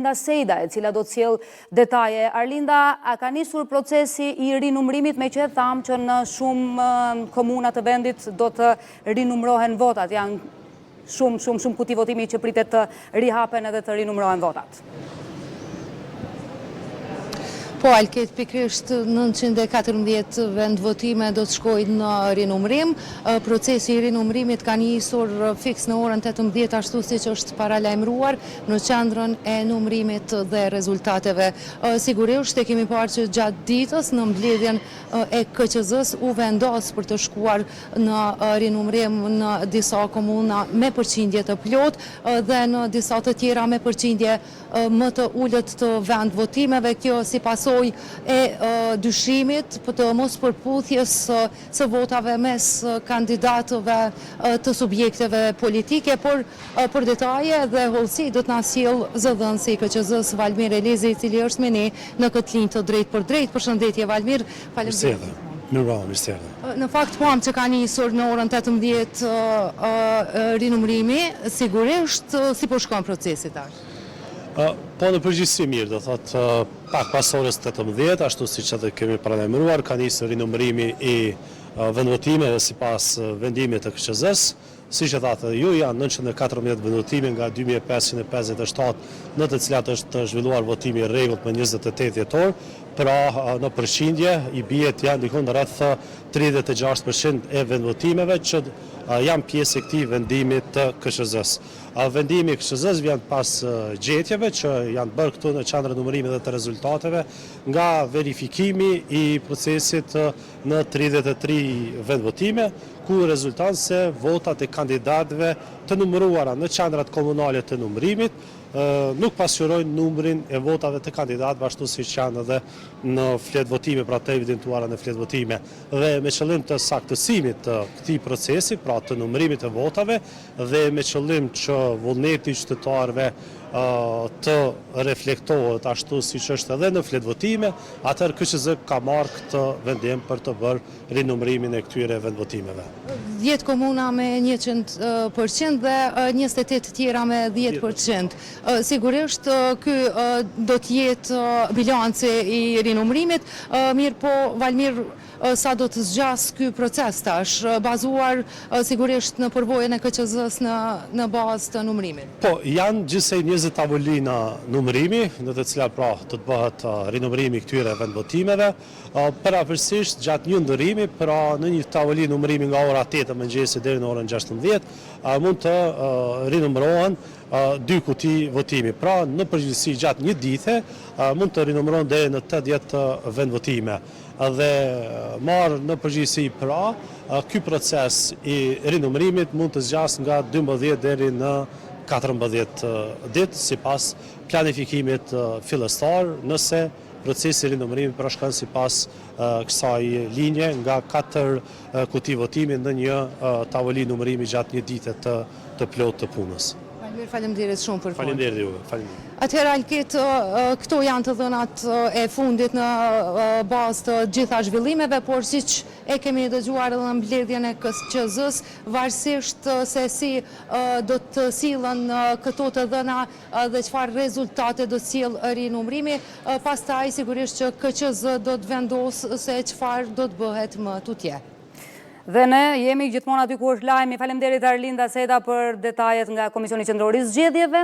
Arlinda Sejda, e cila do të sjellë detaje. Arlinda, a ka nisur procesi i rinumërimit, me që thamë që në shumë komuna të vendit do të rinumërohen votat? Janë shumë kuti votimi që pritet të rihapen edhe të rinumërohen votat. Po, Alket, pikrisht 914 vend votime do të shkojnë në rinumërim. Procesi i rinumërimit ka nisur fiks në orën 18, ashtu si që është paralajmëruar në qendrën e numërimit dhe rezultateve. Sigurisht e kemi parë që gjatë ditës në mbledhjen e KQZ-s u vendos për të shkuar në rinumërim në disa komuna me përqindje të plot dhe në disa të tjera me përqindje më të ullët të vend votimeve. Kjo si pasojë e dyshimit për të mos përputhjes së votave mes kandidatëve të subjekteve politike, por për detaje dhe hollësi do të na sjell zëdhënësi i KQZ-s Valmir Elizi, i cili është me ne në këtë linjë të drejtë për drejtë. Përshëndetje Valmir. Faleminderit. Mirë. Në fakt pam që ka nisur në orën 18 rinumërimi, sigurisht si po shkon procesi tash? Po në përgjithësi mirë, do thotë pak pas orës 18, ashtu si që dhe kemi paralajmëruar, ka nisur rinumërimi i vendvotimeve sipas vendimit të KQZ-s. Si që thatë ju, janë 914 vendvotime nga 2557, në të cilat është zhvilluar votimi i rregullt me 28 dhjetor, pra në përqindje i bijet janë dikon në rreth 36% e vendvotimeve që janë pjesë e këtij vendimit të KQZ-s. Vendimi i KQZ-s vjen pas gjetjeve që janë bërë këtu në qendrën e numërimit dhe të rezultateve nga verifikimi i procesit në 33 vendvotime, ku rezulton se votat e kandidatëve të numëruara në qendrat komunale të numërimit nuk pasqyrojnë numrin e votave të kandidatëve ashtu siç janë edhe në fletë votime, pra të evidentuara në fletë votime. Dhe me qëllim të saktësimit të këtij procesi, pra të numërimit të votave dhe me qëllim që vullneti i qytetarëve të reflektohet ashtu siç është edhe në fletë votime, atëherë KQZ ka marrë këtë vendim për të bërë rinumërimin e këtyre vendvotimeve. 10 komuna me 100% dhe 28 tjera me 10%. Sigurisht ky do të jetë bilanci i rinumërimit, mirë po Valmir, sa do të zgjas ky proces tash, bazuar sigurisht në përvojën e KQZ-s në bazë të numërimit? Po, janë gjithsej 20 tavolina numërimi, në të cilat pra të bëhet rinumërimi këtyre vendvotimeve. Përapërsisht gjatë një ndërimi, pra në një tavolinë numërimi nga ora 8 e mëngjesit deri në orën 16, mund të rinumërohen 2 kuti votimi. Pra në përgjithësi gjatë një dite mund të rinumërohen deri në 80 vendvotime. Dhe marrë në përgjithësi pra, ky proces i rinumërimit mund të zgjas nga 12 deri në 14 ditë, sipas planifikimit fillestar, nëse procesi i rinumërimit përshkon sipas kësaj linje nga 4 kuti votimi në një tavolinë numërimi gjatë një dite të plotë të punës. Faleminderit shumë për fund. Faleminderit juve. Faleminderit. Atëherë Alket, këto janë të dhënat e fundit në bazë të gjitha zhvillimeve, por siç e kemi dëgjuar edhe në mbledhjen e KQZ-s, varësisht se si do të sillen këto të dhëna dhe çfarë rezultate do të sjellë rinumërimi, pastaj sigurisht që KQZ do të vendosë se çfarë do të bëhet më tutje. Dhe ne jemi gjithmonë aty ku është lajmi. Faleminderit Arlinda Sejda për detajet nga Komisioni Qendror i Zgjedhjeve.